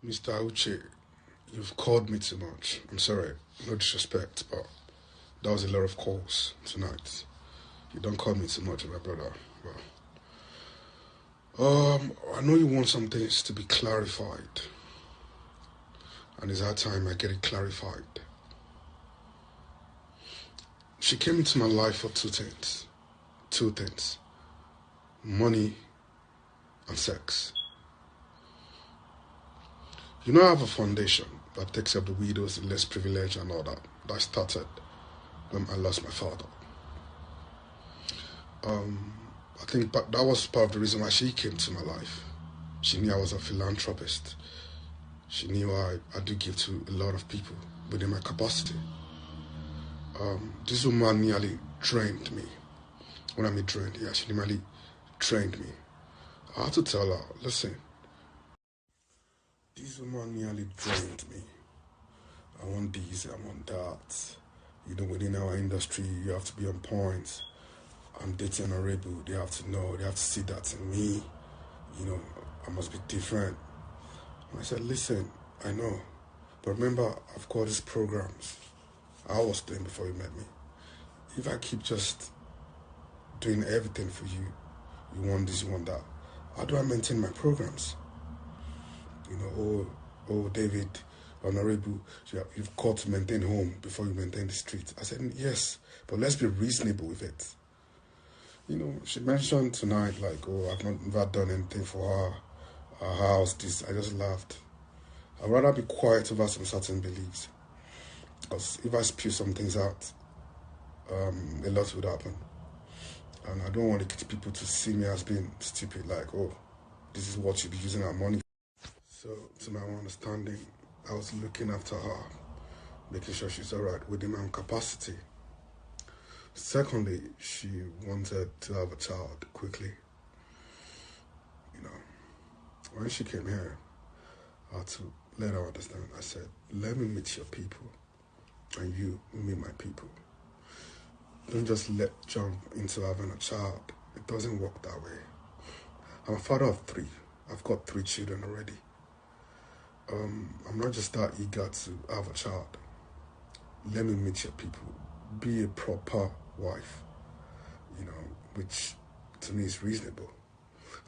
Mr. Uche, you've called me too much. I'm sorry, no disrespect, but that was a lot of calls tonight. You don't call me too much, my brother. I know you want some things to be clarified, and it's high time I get it clarified. She came into my life for two things. Two things. Money and sex. You know I have a foundation that takes up the widows, the less privileged and all that. That started when I lost my father. I think that was part of the reason why she came to my life. She knew I was a philanthropist. She knew I do give to a lot of people within my capacity. This woman nearly drained me. When I mean drained, yeah, she nearly drained me. I had to tell her, listen, this woman nearly drained me. I want this, I want that. You know, within our industry, you have to be on point. I'm dating a rebel. They have to know, they have to see that in me. You know, I must be different. And I said, listen, I know. But remember, I've got these programs I was doing before you met me. If I keep just doing everything for you, you want this, you want that, how do I maintain my programs? You know, oh, David, Honorable, you've got to maintain home before you maintain the street. I said, yes, but let's be reasonable with it. You know, she mentioned tonight, like, oh, I've never done anything for her house, this. I just laughed. I'd rather be quiet over some certain beliefs. Because if I spew some things out, a lot would happen. And I don't want people to see me as being stupid, like, oh, this is what you'll be using our money for. So, to my understanding, I was looking after her, making sure she's all right within my own capacity. Secondly, she wanted to have a child quickly. You know, when she came here, I had to let her understand. I said, let me meet your people, and you meet my people. Don't just jump into having a child. It doesn't work that way. I'm a father of 3. I've got 3 children already. I'm not just that eager to have a child. Let me meet your people. Be a proper wife, you know, which to me is reasonable.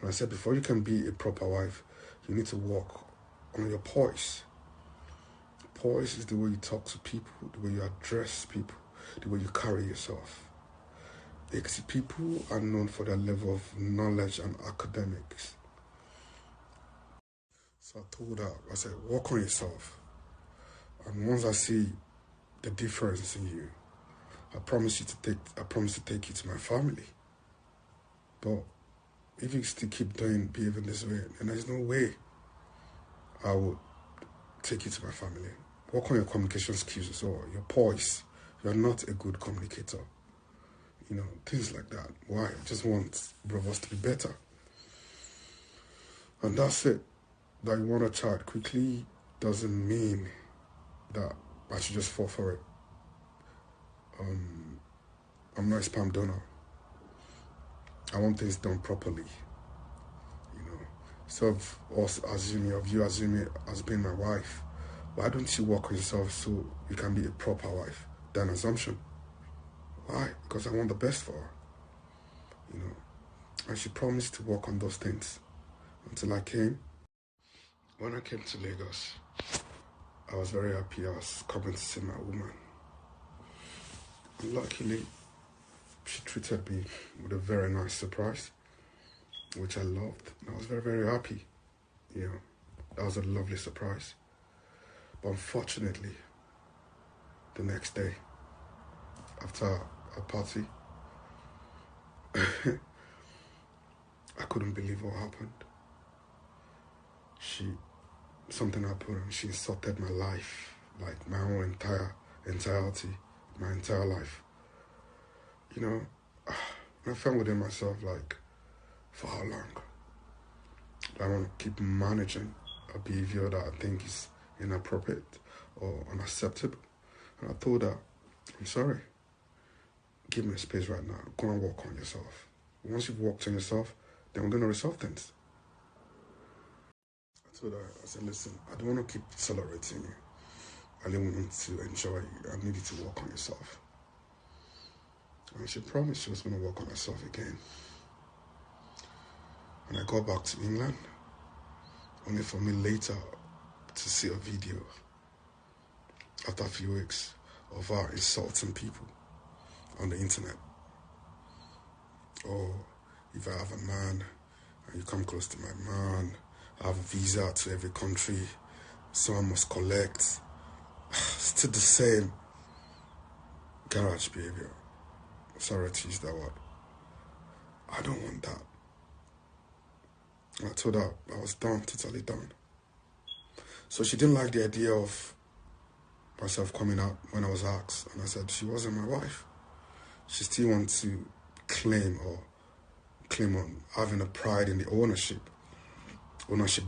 And I said, before you can be a proper wife, you need to work on your poise. Poise is the way you talk to people, the way you address people, the way you carry yourself. People are known for their level of knowledge and academics. So I told her, I said, work on yourself. And once I see the difference in you, I promise to take you to my family. But if you still keep behaving this way, then there's no way I will take you to my family. Work on your communication skills as well, your poise. You're not a good communicator. You know, things like that. Why? I just want both of us to be better. And that's it. That you want a child quickly doesn't mean that I should just fall for it. I'm not a sperm donor. I want things done properly. You know, so of you assuming as being my wife, why don't you work on yourself so you can be a proper wife? That's an assumption. Why? Because I want the best for her. You know, and she promised to work on those things until I came. When I came to Lagos, I was very happy I was coming to see my woman. And luckily, she treated me with a very nice surprise, which I loved. And I was very, very happy. You know, that was a lovely surprise. But unfortunately, the next day, after a party, I couldn't believe what happened. Something happened and she insulted my life, like my own entirety, my entire life. You know, I felt within myself like, for how long? I want to keep managing a behavior that I think is inappropriate or unacceptable. And I told her, I'm sorry, give me a space right now. Go and work on yourself. Once you've worked on yourself, then we're going to resolve things. I told her, I said, listen, I don't want to keep tolerating you. I don't want to enjoy you. I need you to work on yourself. And she promised she was going to work on herself again. And I got back to England, only for me later to see a video after a few weeks of her insulting people on the internet. Oh, if I have a man and you come close to my man, I have a visa to every country, so I must collect. Still the same garage behavior. Sorry to use that word. I don't want that. And I told her I was done, totally done. So she didn't like the idea of myself coming out when I was asked. And I said she wasn't my wife. She still wants to claim on having a pride in the ownership